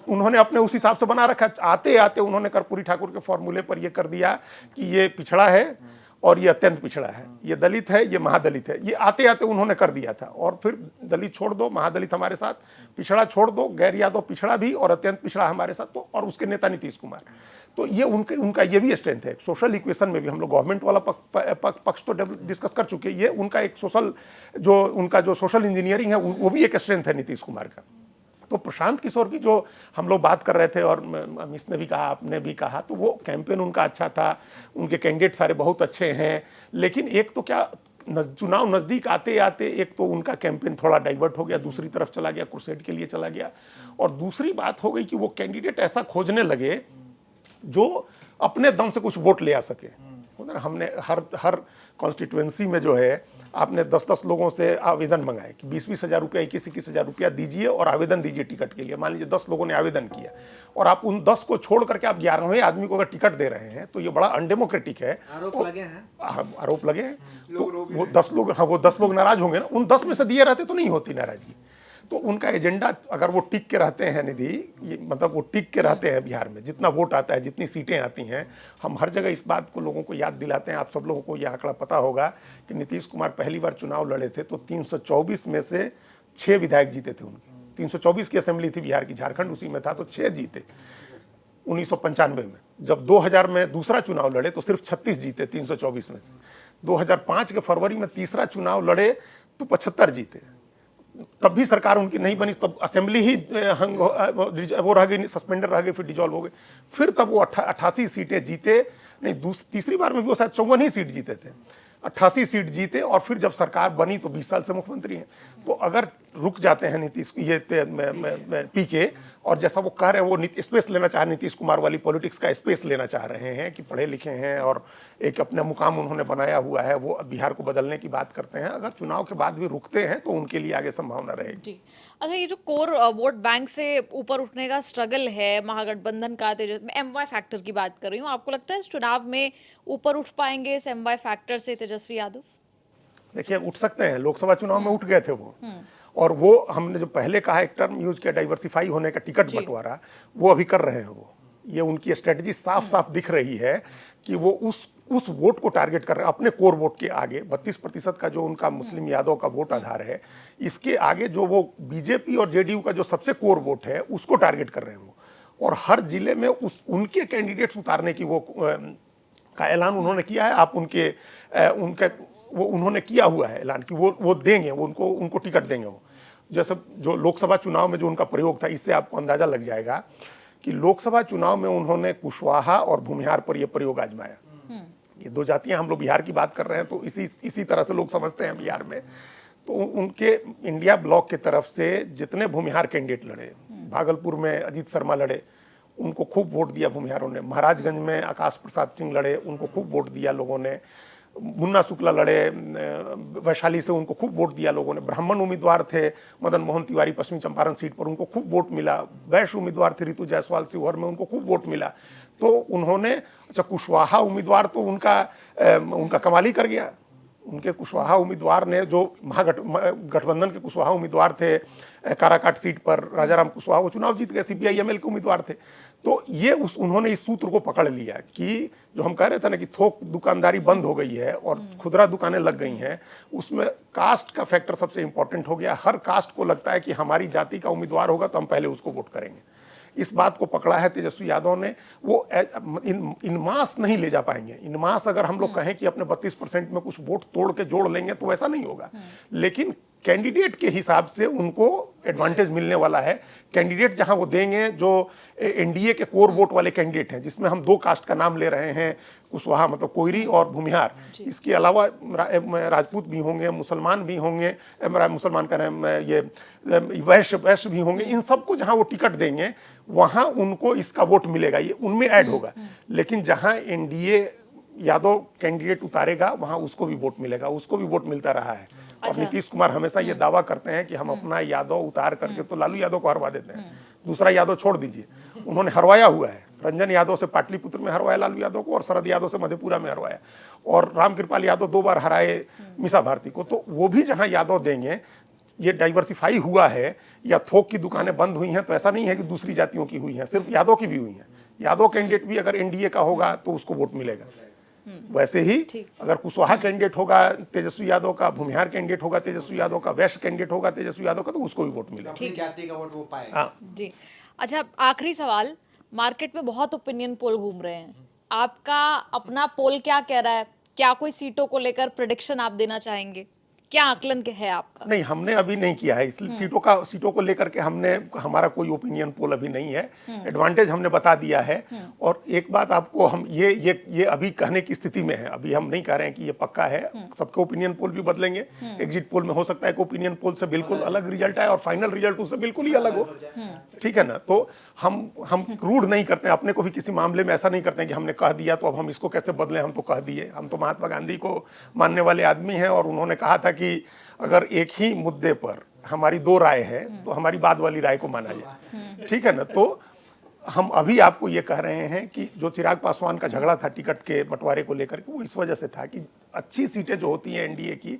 उन्होंने अपने उस हिसाब से बना रखा। आते आते उन्होंने कर्पूरी ठाकुर के फॉर्मूले पर ये कर दिया कि ये पिछड़ा है और ये अत्यंत पिछड़ा है, ये दलित है, ये महादलित है। ये आते आते उन्होंने कर दिया था। और फिर दलित छोड़ दो, महादलित हमारे साथ, पिछड़ा छोड़ दो, गैर यादव पिछड़ा भी और अत्यंत पिछड़ा हमारे साथ, तो और उसके नेता नीतीश कुमार। तो ये उनका ये भी स्ट्रेंथ है। सोशल इक्वेशन में भी हम लोग गवर्नमेंट वाला पक्ष तो डिस्कस कर चुके हैं, ये उनका एक उनका जो सोशल इंजीनियरिंग है वो भी एक स्ट्रेंथ है नीतीश कुमार का। तो प्रशांत किशोर की जो हम लोग बात कर रहे थे, और अमिश ने भी कहा, आपने भी कहा, तो वो कैंपेन उनका अच्छा था, उनके कैंडिडेट सारे बहुत अच्छे हैं। लेकिन एक तो क्या, चुनाव नज़दीक आते आते एक तो उनका कैंपेन थोड़ा डाइवर्ट हो गया, दूसरी तरफ चला गया, क्रूसेड के लिए चला गया। और दूसरी बात हो गई कि वो कैंडिडेट ऐसा खोजने लगे जो अपने दम से कुछ वोट ले आ सके। हमने हर कॉन्स्टिट्यूएंसी में जो है आपने 10-10 लोगों से आवेदन मंगाए कि 20-20 हज़ार रुपया, 21-21 हज़ार रुपया दीजिए और आवेदन दीजिए टिकट के लिए। मान लीजिए 10 लोगों ने आवेदन किया और आप उन 10 को छोड़ करके आप 11वें आदमी को अगर टिकट दे रहे हैं तो ये बड़ा अनडेमोक्रेटिक है। आरोप लगे हैं। आरोप लगे हैं तो वो 10 लोग, हाँ वो 10 लोग नाराज होंगे ना, उन 10 में से दिए रहते तो नहीं होती नाराजगी। तो उनका एजेंडा अगर वो टिक के रहते हैं निधि, ये मतलब वो टिक के रहते हैं बिहार में, जितना वोट आता है, जितनी सीटें आती हैं, हम हर जगह इस बात को लोगों को याद दिलाते हैं। आप सब लोगों को यह आंकड़ा पता होगा कि नीतीश कुमार पहली बार चुनाव लड़े थे तो 324 में से 6 विधायक जीते थे उनके। 324 की असेंबली थी बिहार की, झारखंड उसी में था, तो 6 जीते 1995 में। जब 2000 में दूसरा चुनाव लड़े तो सिर्फ 36 जीते 324 में से। 2005 के फरवरी में तीसरा चुनाव लड़े तो 75 जीते। तब भी सरकार उनकी नहीं बनी, तब असेंबली ही वो रह गई, सस्पेंडर रह गई, फिर डिजॉल्व हो गए। फिर तब वो 88 सीटें जीते, नहीं तीसरी बार में भी वो शायद 54 ही सीट जीते थे, 88 सीट जीते। और फिर जब सरकार बनी तो 20 साल से मुख्यमंत्री हैं। तो अगर रुक जाते हैं नीतीश ये पीके, और जैसा वो कह रहे हैं वो स्पेस लेना चाह रहे, नीतीश कुमार वाली पॉलिटिक्स का स्पेस लेना चाह रहे हैं कि पढ़े लिखे हैं और एक अपना मुकाम उन्होंने बनाया हुआ है, वो बिहार को बदलने की बात करते हैं। अगर चुनाव के बाद भी रुकते हैं तो उनके लिए आगे संभावना रहेगी। जी। अच्छा, ये जो कोर वोट बैंक से ऊपर उठने का स्ट्रगल है महागठबंधन का, मैं एमवाई फैक्टर की बात कर रही हूँ, आपको लगता है इस चुनाव में ऊपर उठ पाएंगे इस एमवाई फैक्टर से तेजस्वी यादव? देखिए, उठ सकते हैं, लोकसभा चुनाव में उठ गए थे वो। और वो हमने जो पहले कहा एक टर्म यूज किया डाइवर्सिफाई होने का, टिकट बंटवारा, वो अभी कर रहे हैं। वो ये उनकी स्ट्रेटजी साफ साफ दिख रही है कि वो उस वोट को टारगेट कर रहे हैं अपने कोर वोट के आगे। 32% का जो उनका मुस्लिम यादव का वोट आधार है, इसके आगे जो वो बीजेपी और जेडीयू का जो सबसे कोर वोट है उसको टारगेट कर रहे हैं वो। और हर जिले में उनके कैंडिडेट्स उतारने की वो का ऐलान उन्होंने किया है। आप उनके वो उन्होंने किया हुआ है ऐलान कि वो देंगे, वो उनको टिकट देंगे। वो जैसे जो लोकसभा चुनाव में जो उनका प्रयोग था, इससे आपको अंदाजा लग जाएगा कि लोकसभा चुनाव में उन्होंने कुशवाहा और भूमिहार पर यह प्रयोग आजमाया। ये दो जातियां, हम लोग बिहार की बात कर रहे हैं तो इसी तरह से लोग समझते हैं बिहार में। तो उनके इंडिया ब्लॉक की तरफ से जितने भूमिहार कैंडिडेट लड़े, भागलपुर में अजीत शर्मा लड़े, उनको खूब वोट दिया भूमिहारों ने। महाराजगंज में आकाश प्रसाद सिंह लड़े, उनको खूब वोट दिया लोगों ने। मुन्ना शुक्ला लड़े वैशाली से, उनको खूब वोट दिया लोगों ने। ब्राह्मण उम्मीदवार थे मदन मोहन तिवारी पश्चिमी चंपारण सीट पर, उनको खूब वोट मिला। वैश्य उम्मीदवार थे ऋतु जायसवाल शिवहर में, उनको खूब वोट मिला। तो उन्होंने, अच्छा कुशवाहा उम्मीदवार तो उनका कमाल ही कर गया। उनके कुशवाहा उम्मीदवार ने, जो गठबंधन के कुशवाहा उम्मीदवार थे काराकाट सीट पर, राजाराम कुशवाहा, वो चुनाव जीत गए, CPI-ML के उम्मीदवार थे। तो ये उन्होंने इस सूत्र को पकड़ लिया कि जो हम कह रहे थे ना कि थोक दुकानदारी बंद हो गई है और खुदरा दुकानें लग गई हैं, उसमें कास्ट का फैक्टर सबसे इंपॉर्टेंट हो गया। हर कास्ट को लगता है कि हमारी जाति का उम्मीदवार होगा तो हम पहले उसको वोट करेंगे। इस बात को पकड़ा है तेजस्वी यादव ने। वो इन मास नहीं ले जा पाएंगे। इन मास अगर हम लोग कहें कि अपने 32% में कुछ वोट तोड़ के जोड़ लेंगे तो वैसा नहीं होगा, लेकिन कैंडिडेट के हिसाब से उनको एडवांटेज मिलने वाला है। कैंडिडेट जहां वो देंगे जो एनडीए के कोर वोट वाले कैंडिडेट हैं, जिसमें हम 2 कास्ट का नाम ले रहे हैं, कुशवाहा मतलब कोयरी और भूमिहार, इसके अलावा राजपूत भी होंगे, मुसलमान भी होंगे, मुसलमान का नाम ये वैश्य भी होंगे। इन सबको जहां वो टिकट देंगे वहां उनको इसका वोट मिलेगा, ये उनमें ऐड होगा। लेकिन जहां एनडीए यादव कैंडिडेट उतारेगा वहां उसको भी वोट मिलेगा, उसको भी वोट मिलता रहा है। और नीतीश कुमार हमेशा ये दावा करते हैं कि हम अपना यादव उतार करके तो लालू यादव को हरवा देते हैं, दूसरा यादव छोड़ दीजिए। उन्होंने हरवाया हुआ है, रंजन यादव से पाटलिपुत्र में हरवाया लालू यादव को, और शरद यादव से मधेपुरा में हरवाया, और रामकृपाल यादव 2 बार हराए मीसा भारती को। तो वो भी जहां यादव देंगे, ये डाइवर्सिफाई हुआ है या थोक की दुकानें बंद हुई हैं, तो ऐसा नहीं है कि दूसरी जातियों की हुई हैं, सिर्फ यादव की भी हुई हैं। यादव कैंडिडेट भी अगर एनडीए का होगा तो उसको वोट मिलेगा। वैसे ही अगर कुशवाहा कैंडिडेट होगा तेजस्वी यादव का, भूमिहार कैंडिडेट होगा तेजस्वी यादव का, वैश्य कैंडिडेट होगा तेजस्वी यादव का, तो उसको भी वोट मिलेगा। अपनी जाति का वोट वो पाएगा। हाँ जी। अच्छा, आखिरी सवाल, मार्केट में बहुत ओपिनियन पोल घूम रहे हैं, आपका अपना पोल क्या कह रहा है? क्या कोई सीटों को लेकर प्रेडिक्शन आप देना चाहेंगे? क्या आकलन के है आपका? नहीं, हमने अभी नहीं किया है, इसलिए सीटों को लेकर के हमारा कोई ओपिनियन पोल अभी नहीं है। एडवांटेज हमने बता दिया है। और एक बात आपको हम ये अभी कहने की स्थिति में है, अभी हम नहीं कह रहे हैं कि ये पक्का है। सबके ओपिनियन पोल भी बदलेंगे। एग्जिट पोल में हो सकता है कि ओपिनियन पोल से बिल्कुल अलग रिजल्ट आए और फाइनल रिजल्ट उससे बिल्कुल ही अलग हो। ठीक है ना? तो हम रूढ़ नहीं करते, अपने को भी किसी मामले में ऐसा नहीं करते कि हमने कह दिया तो अब हम इसको कैसे बदलें, हम तो कह दिए। हम तो महात्मा गांधी को मानने वाले आदमी हैं और उन्होंने कहा था कि अगर एक ही मुद्दे पर हमारी दो राय है तो हमारी बाद वाली राय को माना जाए। ठीक है ना? तो हम अभी आपको ये कह रहे हैं कि जो चिराग पासवान का झगड़ा था टिकट के बंटवारे को लेकर के, वो इस वजह से था कि अच्छी सीटें जो होती हैं एनडीए की,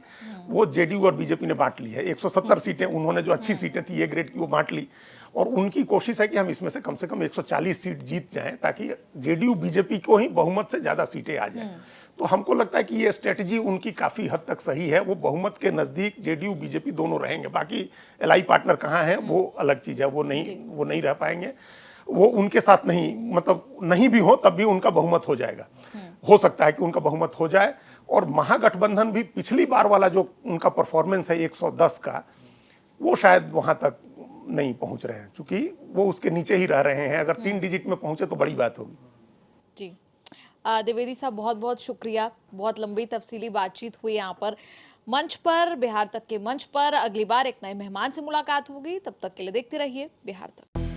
वो जेडीयू और बीजेपी ने बांट ली है। 170 सीटें उन्होंने जो अच्छी सीटें थी ए ग्रेड की, वो बांट ली। और उनकी कोशिश है कि हम इसमें से कम 140 सीट जीत जाएं ताकि जेडीयू बीजेपी को ही बहुमत से ज्यादा सीटें आ जाएं। तो हमको लगता है कि ये स्ट्रेटजी उनकी काफी हद तक सही है। वो बहुमत के नजदीक जेडीयू बीजेपी दोनों रहेंगे। बाकी एलआई पार्टनर कहाँ हैं वो अलग चीज है, वो नहीं रह पाएंगे। वो उनके साथ नहीं, मतलब नहीं भी हो तब भी उनका बहुमत हो जाएगा। हो सकता है कि उनका बहुमत हो जाए। और महागठबंधन भी पिछली बार वाला जो उनका परफॉर्मेंस है 110 का, वो शायद वहां तक नहीं पहुंच रहे हैं, क्योंकि वो उसके नीचे ही रह रहे हैं। अगर 3 डिजिट में पहुंचे तो बड़ी बात होगी। जी, द्विवेदी साहब बहुत बहुत शुक्रिया। बहुत लंबी तफसीली बातचीत हुई यहाँ पर मंच पर, बिहार तक के मंच पर। अगली बार एक नए मेहमान से मुलाकात होगी, तब तक के लिए देखते रहिए बिहार तक।